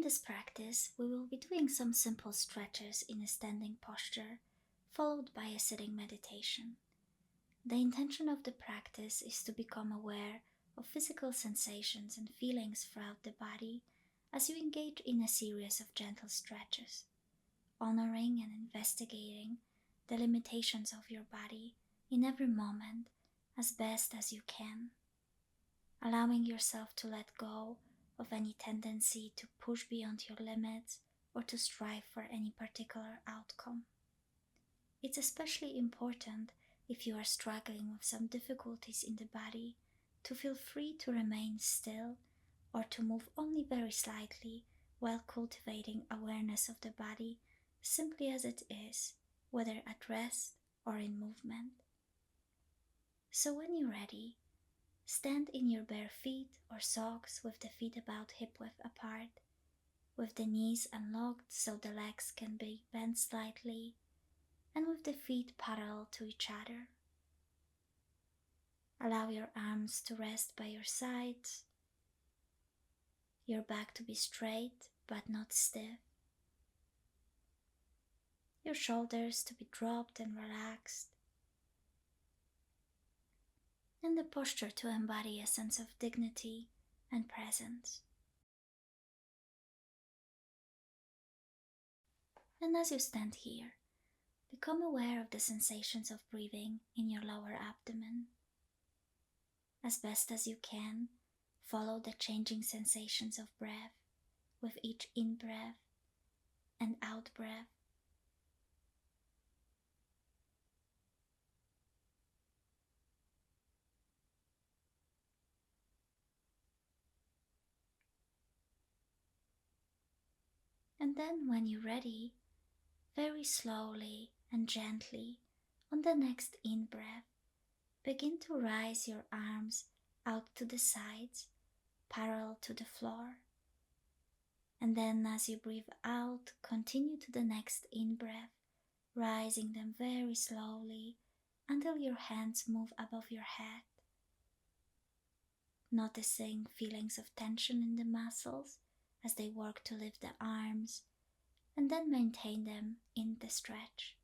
In this practice, we will be doing some simple stretches in a standing posture, followed by a sitting meditation. The intention of the practice is to become aware of physical sensations and feelings throughout the body as you engage in a series of gentle stretches, honoring and investigating the limitations of your body in every moment as best as you can, allowing yourself to let go of any tendency to push beyond your limits or to strive for any particular outcome. It's especially important if you are struggling with some difficulties in the body to feel free to remain still or to move only very slightly while cultivating awareness of the body simply as it is, whether at rest or in movement. So when you're ready, stand in your bare feet or socks with the feet about hip width apart, with the knees unlocked so the legs can be bent slightly, and with the feet parallel to each other. Allow your arms to rest by your sides, your back to be straight but not stiff, your shoulders to be dropped and relaxed, and the posture to embody a sense of dignity and presence. And as you stand here, become aware of the sensations of breathing in your lower abdomen. As best as you can, follow the changing sensations of breath with each in-breath and out-breath. And then when you're ready, very slowly and gently, on the next in-breath, begin to rise your arms out to the sides, parallel to the floor. And then as you breathe out, continue to the next in-breath, rising them very slowly until your hands move above your head. Noticing feelings of tension in the muscles as they work to lift the arms, and then maintain them in the stretch.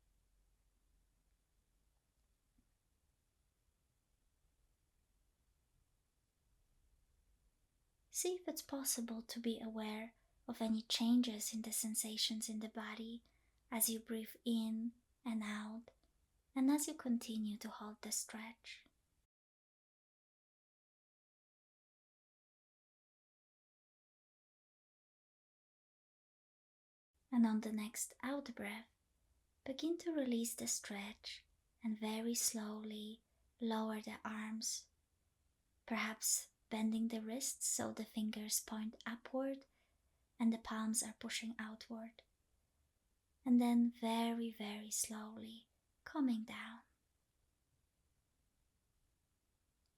See if it's possible to be aware of any changes in the sensations in the body as you breathe in and out, and as you continue to hold the stretch. And on the next out breath, begin to release the stretch and very slowly lower the arms, perhaps bending the wrists so the fingers point upward and the palms are pushing outward. And then very, very slowly coming down.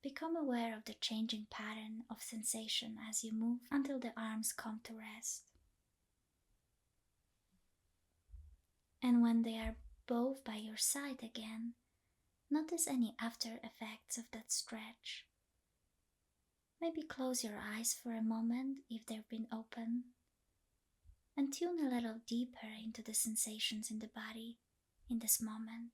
Become aware of the changing pattern of sensation as you move until the arms come to rest. And when they are both by your side again, notice any after effects of that stretch. Maybe close your eyes for a moment if they've been open, and tune a little deeper into the sensations in the body in this moment.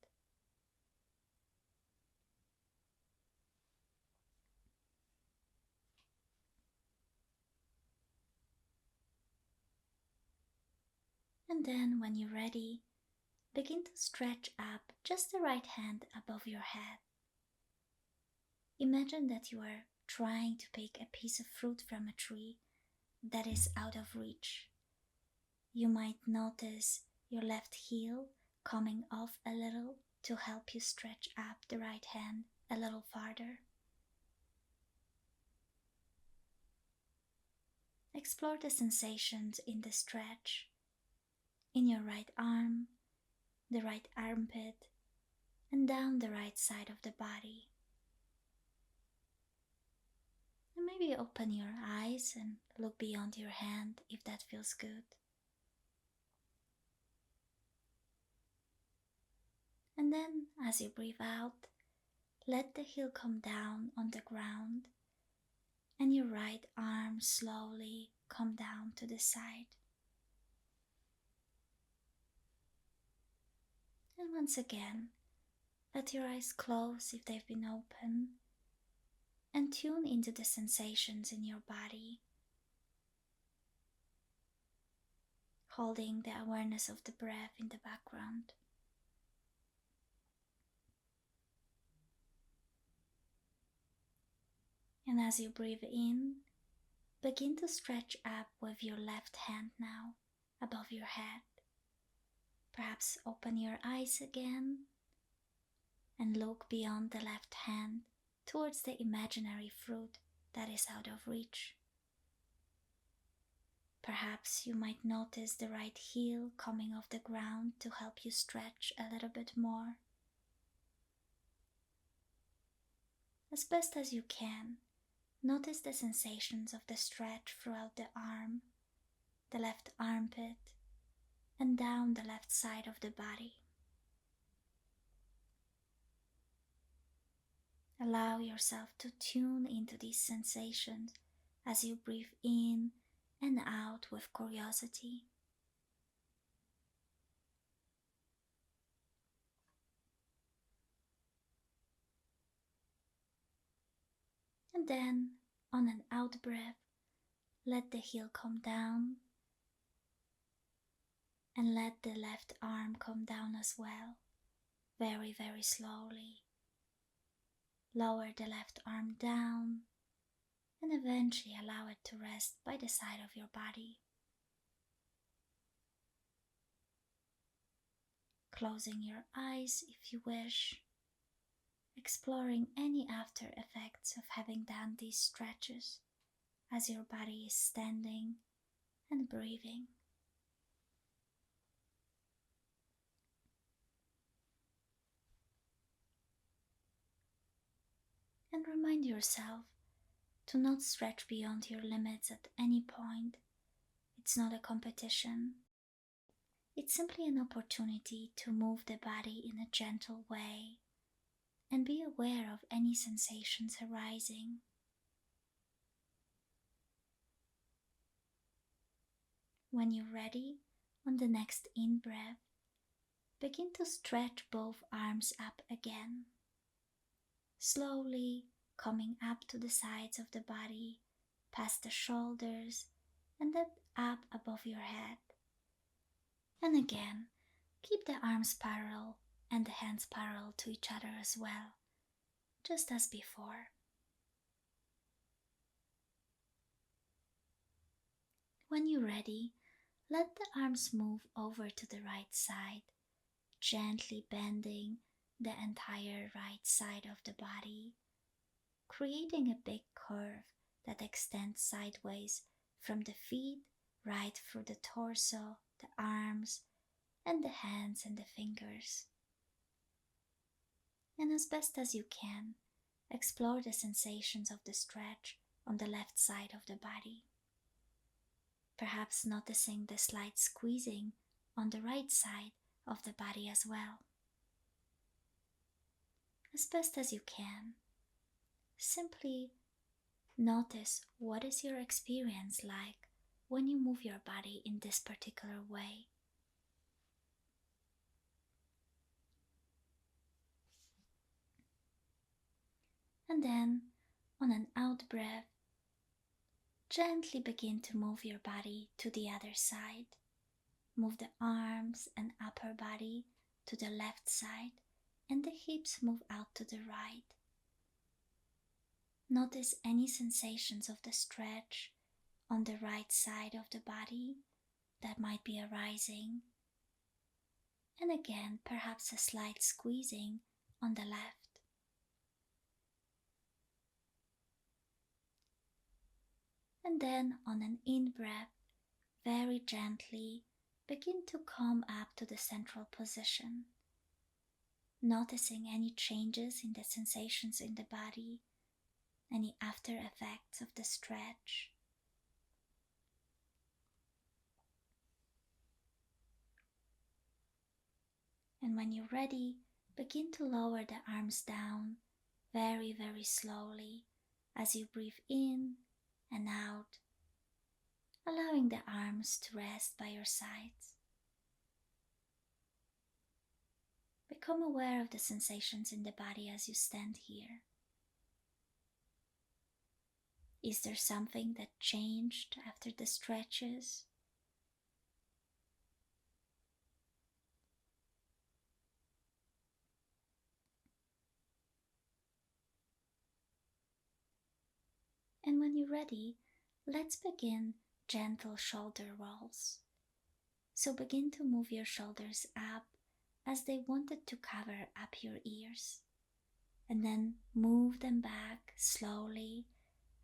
And then when you're ready, begin to stretch up just the right hand above your head. Imagine that you are trying to pick a piece of fruit from a tree that is out of reach. You might notice your left heel coming off a little to help you stretch up the right hand a little farther. Explore the sensations in the stretch, in your right arm, the right armpit, and down the right side of the body. And maybe open your eyes and look beyond your hand if that feels good. And then, as you breathe out, let the heel come down on the ground, and your right arm slowly come down to the side. And once again, let your eyes close if they've been open and tune into the sensations in your body, holding the awareness of the breath in the background. And as you breathe in, begin to stretch up with your left hand now above your head. Perhaps open your eyes again and look beyond the left hand towards the imaginary fruit that is out of reach. Perhaps you might notice the right heel coming off the ground to help you stretch a little bit more. As best as you can, notice the sensations of the stretch throughout the arm, the left armpit, and down the left side of the body. Allow yourself to tune into these sensations as you breathe in and out with curiosity. And then, on an out breath, let the heel come down and let the left arm come down as well, very, very slowly. Lower the left arm down and eventually allow it to rest by the side of your body. Closing your eyes if you wish, exploring any after effects of having done these stretches as your body is standing and breathing. And remind yourself to not stretch beyond your limits at any point. It's not a competition. It's simply an opportunity to move the body in a gentle way and be aware of any sensations arising. When you're ready, on the next in-breath, begin to stretch both arms up again, slowly coming up to the sides of the body, past the shoulders, and then up above your head. And again, keep the arms parallel and the hands parallel to each other as well, just as before. When you're ready, let the arms move over to the right side, gently bending the entire right side of the body, creating a big curve that extends sideways from the feet right through the torso, the arms, and the hands and the fingers. And as best as you can, explore the sensations of the stretch on the left side of the body. Perhaps noticing the slight squeezing on the right side of the body as well. As best as you can, simply notice what is your experience like when you move your body in this particular way. And then, on an out breath, gently begin to move your body to the other side. Move the arms and upper body to the left side, and the hips move out to the right. Notice any sensations of the stretch on the right side of the body that might be arising. And again, perhaps a slight squeezing on the left. And then on an in-breath, very gently begin to come up to the central position, noticing any changes in the sensations in the body, any after effects of the stretch. And when you're ready, begin to lower the arms down very, very slowly as you breathe in allowing the arms to rest by your sides. Become aware of the sensations in the body as you stand here. Is there something that changed after the stretches? And when you're ready, let's begin gentle shoulder rolls. So begin to move your shoulders up as they wanted to cover up your ears, and then move them back slowly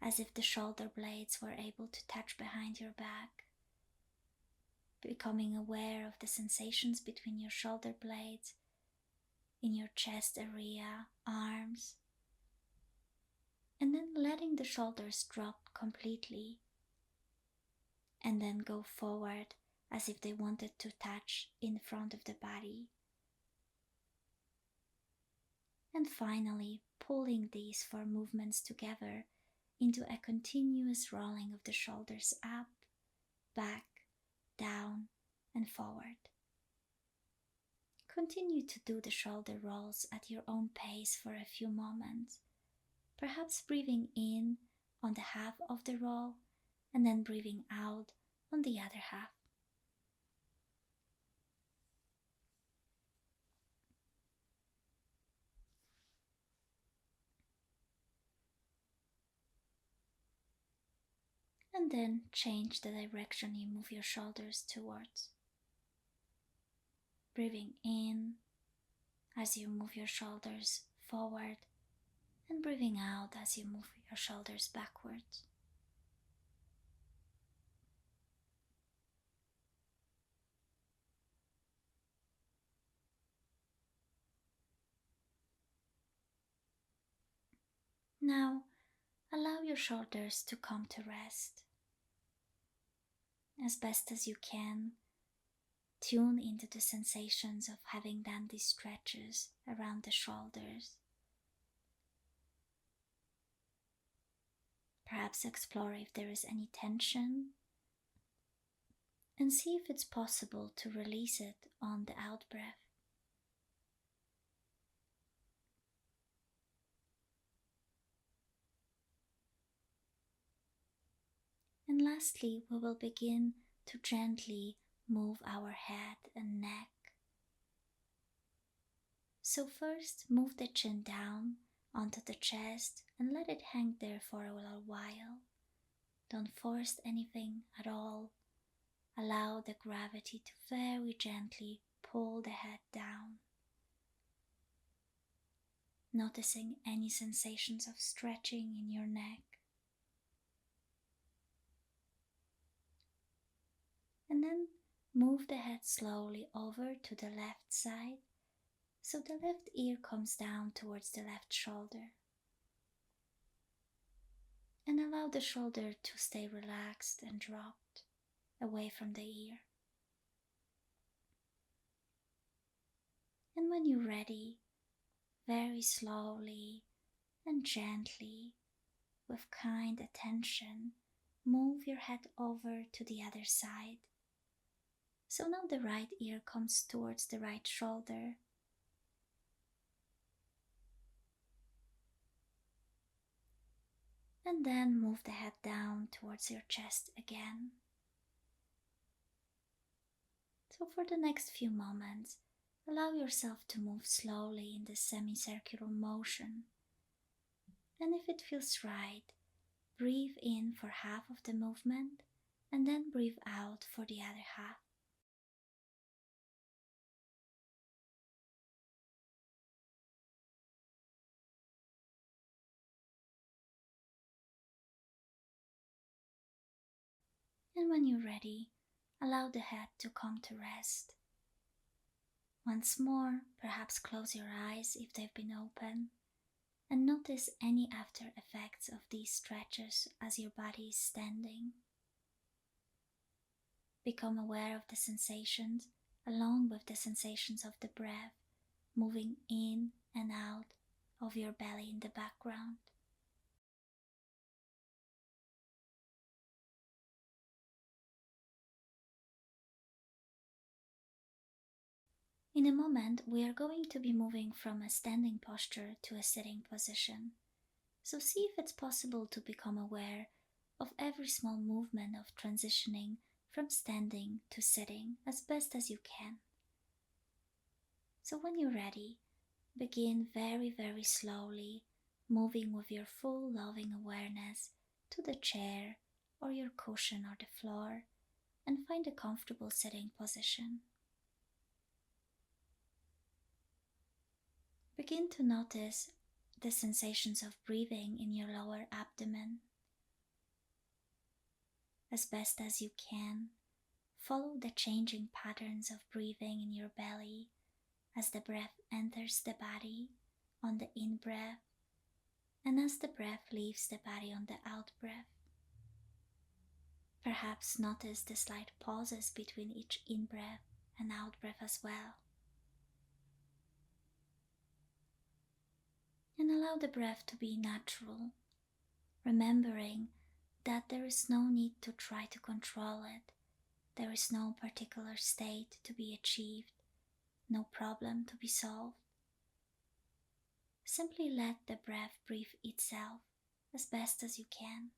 as if the shoulder blades were able to touch behind your back, becoming aware of the sensations between your shoulder blades, in your chest area, arms, and then letting the shoulders drop completely, and then go forward as if they wanted to touch in front of the body. And finally, pulling these four movements together into a continuous rolling of the shoulders up, back, down, and forward. Continue to do the shoulder rolls at your own pace for a few moments, perhaps breathing in on the half of the roll and then breathing out on the other half. And then change the direction you move your shoulders towards. Breathing in as you move your shoulders forward, and breathing out as you move your shoulders backwards. Now, allow your shoulders to come to rest. As best as you can, tune into the sensations of having done these stretches around the shoulders. Perhaps explore if there is any tension and see if it's possible to release it on the out breath. And lastly, we will begin to gently move our head and neck. So first, move the chin down onto the chest and let it hang there for a little while. Don't force anything at all. Allow the gravity to very gently pull the head down. Noticing any sensations of stretching in your neck. And then move the head slowly over to the left side, so the left ear comes down towards the left shoulder. And allow the shoulder to stay relaxed and dropped away from the ear. And when you're ready, very slowly and gently, with kind attention, move your head over to the other side. So now the right ear comes towards the right shoulder. And then move the head down towards your chest again. So for the next few moments, allow yourself to move slowly in this semicircular motion. And if it feels right, breathe in for half of the movement and then breathe out for the other half. And when you're ready, allow the head to come to rest. Once more, perhaps close your eyes if they've been open, and notice any after effects of these stretches as your body is standing. Become aware of the sensations along with the sensations of the breath moving in and out of your belly in the background. In a moment, we are going to be moving from a standing posture to a sitting position. So see if it's possible to become aware of every small movement of transitioning from standing to sitting as best as you can. So when you're ready, begin very, very slowly, moving with your full loving awareness to the chair or your cushion or the floor, and find a comfortable sitting position. Begin to notice the sensations of breathing in your lower abdomen. As best as you can, follow the changing patterns of breathing in your belly as the breath enters the body on the in-breath and as the breath leaves the body on the out-breath. Perhaps notice the slight pauses between each in-breath and out-breath as well. And allow the breath to be natural, remembering that there is no need to try to control it. There is no particular state to be achieved, no problem to be solved. Simply let the breath breathe itself as best as you can.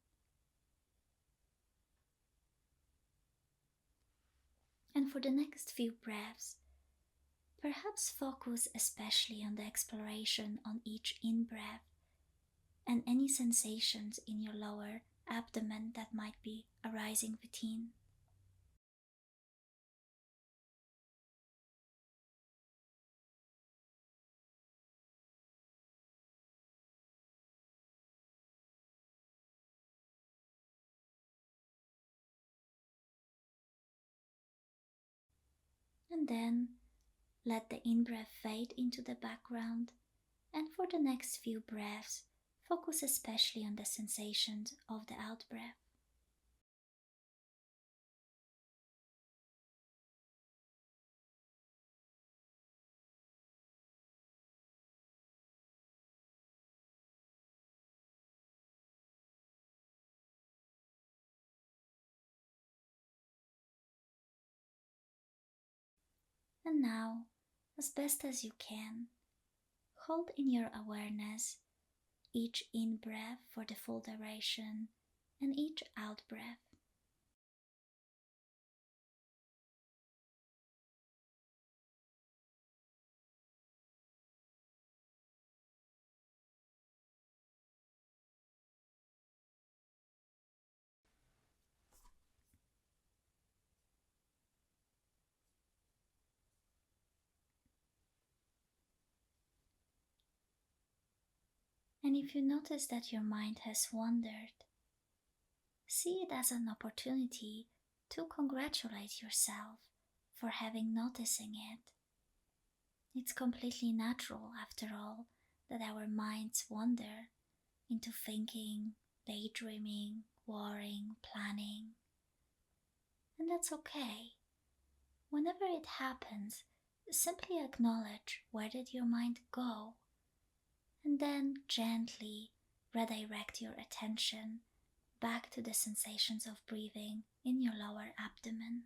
And for the next few breaths, perhaps focus especially on the exploration on each in-breath and any sensations in your lower abdomen that might be arising within. And then let the in-breath fade into the background, and for the next few breaths, focus especially on the sensations of the out-breath. And now, as best as you can, hold in your awareness each in-breath for the full duration and each out-breath. And if you notice that your mind has wandered, see it as an opportunity to congratulate yourself for having noticing it. It's completely natural, after all, that our minds wander into thinking, daydreaming, worrying, planning. And that's okay. Whenever it happens, simply acknowledge where did your mind go, and then gently redirect your attention back to the sensations of breathing in your lower abdomen.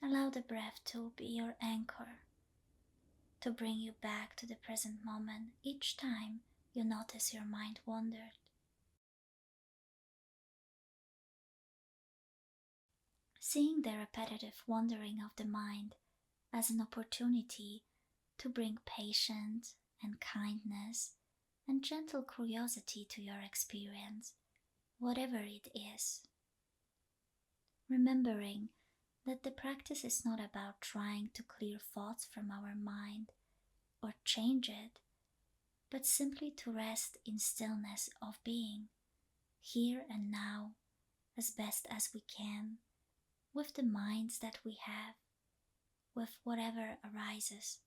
Allow the breath to be your anchor, to bring you back to the present moment each time you notice your mind wandered. Seeing the repetitive wandering of the mind as an opportunity to bring patience and kindness and gentle curiosity to your experience, whatever it is. Remembering that the practice is not about trying to clear thoughts from our mind or change it, but simply to rest in stillness of being, here and now, as best as we can, with the minds that we have, with whatever arises.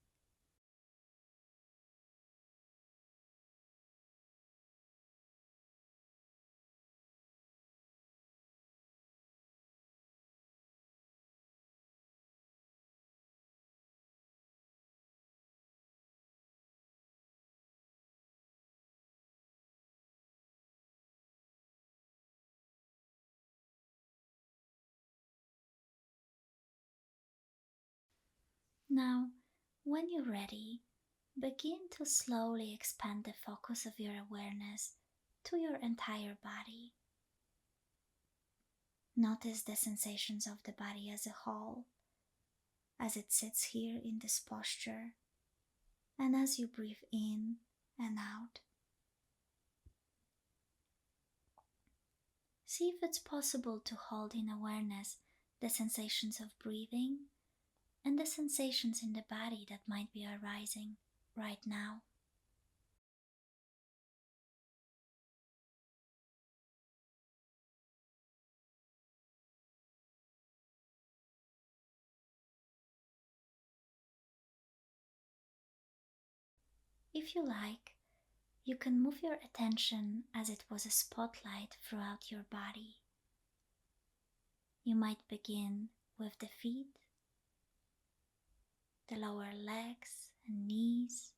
Now, when you're ready, begin to slowly expand the focus of your awareness to your entire body. Notice the sensations of the body as a whole, as it sits here in this posture, and as you breathe in and out. See if it's possible to hold in awareness the sensations of breathing and the sensations in the body that might be arising right now. If you like, you can move your attention as it was a spotlight throughout your body. You might begin with the feet, the lower legs and knees,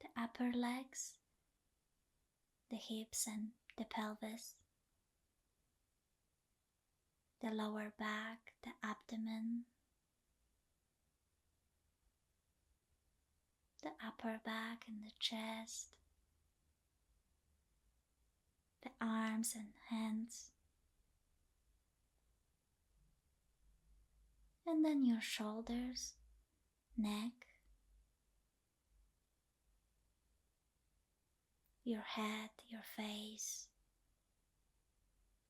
the upper legs, the hips and the pelvis, the lower back, the abdomen, the upper back and the chest, the arms and hands, and then your shoulders, neck, your head, your face,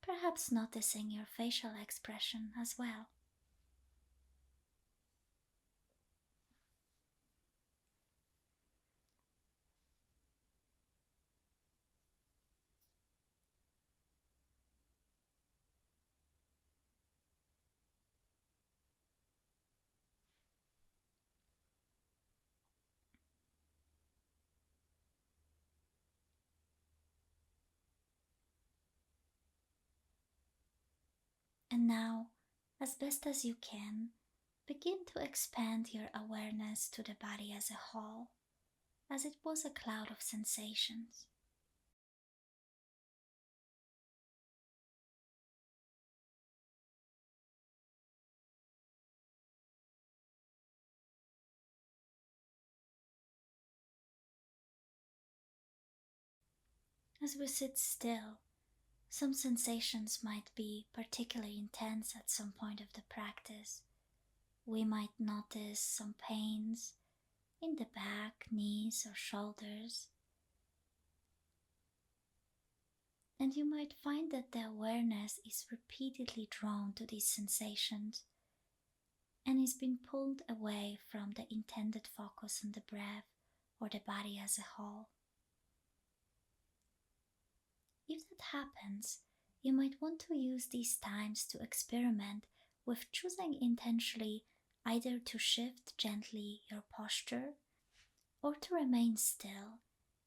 perhaps noticing your facial expression as well. And now, as best as you can, begin to expand your awareness to the body as a whole, as it was a cloud of sensations. As we sit still, some sensations might be particularly intense at some point of the practice. We might notice some pains in the back, knees, or shoulders. And you might find that the awareness is repeatedly drawn to these sensations and is being pulled away from the intended focus on the breath or the body as a whole. If that happens, you might want to use these times to experiment with choosing intentionally either to shift gently your posture or to remain still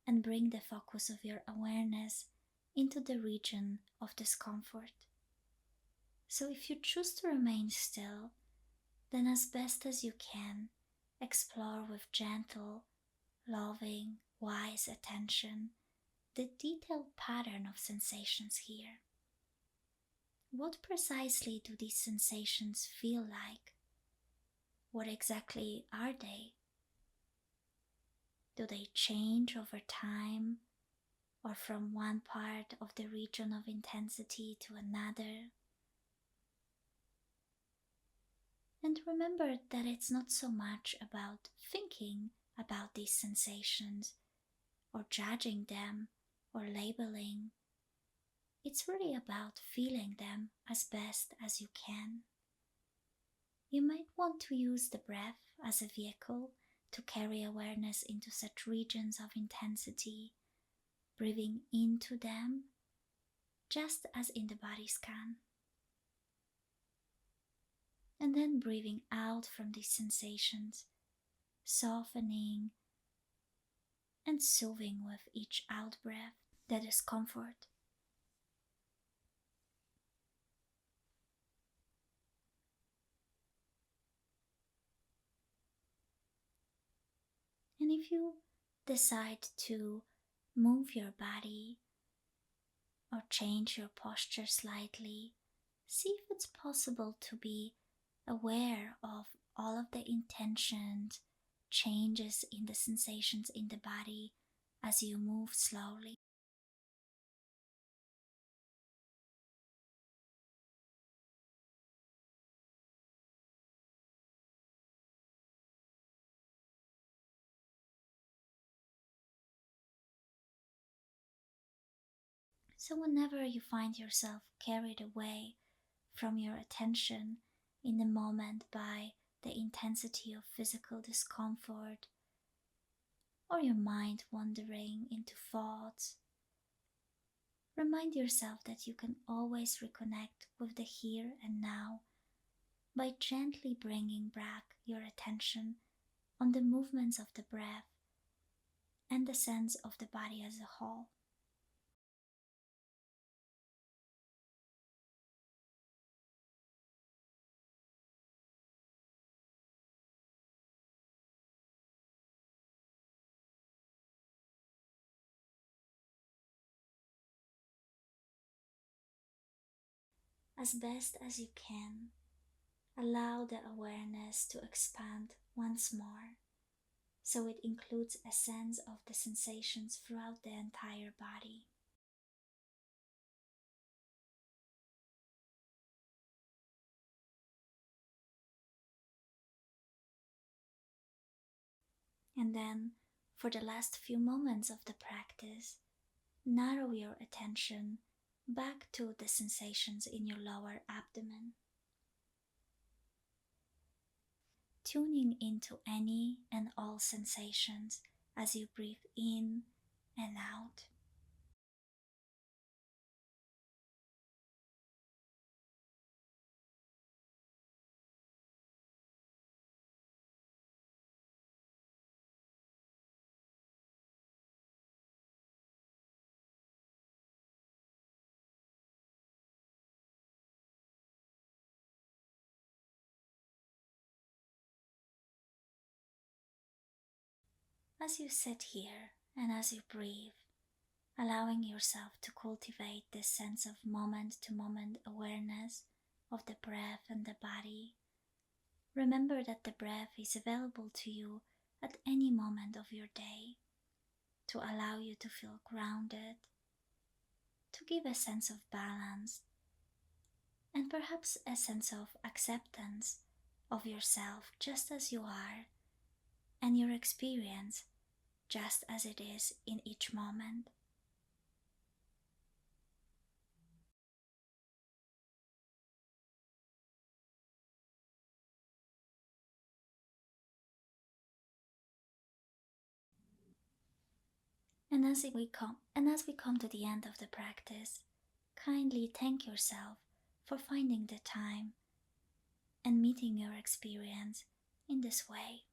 and bring the focus of your awareness into the region of discomfort. So if you choose to remain still, then as best as you can, explore with gentle, loving, wise attention the detailed pattern of sensations here. What precisely do these sensations feel like? What exactly are they? Do they change over time or from one part of the region of intensity to another? And remember that it's not so much about thinking about these sensations or judging them or labeling. It's really about feeling them as best as you can. You might want to use the breath as a vehicle to carry awareness into such regions of intensity, breathing into them just as in the body scan, and then breathing out from these sensations, softening and soothing with each out breath the discomfort. And if you decide to move your body or change your posture slightly, see if it's possible to be aware of all of the intentions, changes in the sensations in the body as you move slowly. So, whenever you find yourself carried away from your attention in the moment by the intensity of physical discomfort, or your mind wandering into thoughts, remind yourself that you can always reconnect with the here and now by gently bringing back your attention on the movements of the breath and the sense of the body as a whole. As best as you can, allow the awareness to expand once more so it includes a sense of the sensations throughout the entire body. And then, for the last few moments of the practice, narrow your attention back to the sensations in your lower abdomen, tuning into any and all sensations as you breathe in and out. As you sit here and as you breathe, allowing yourself to cultivate this sense of moment to moment awareness of the breath and the body, remember that the breath is available to you at any moment of your day to allow you to feel grounded, to give a sense of balance, and perhaps a sense of acceptance of yourself just as you are and your experience just as it is in each moment. As we come to the end of the practice, kindly thank yourself for finding the time and meeting your experience in this way.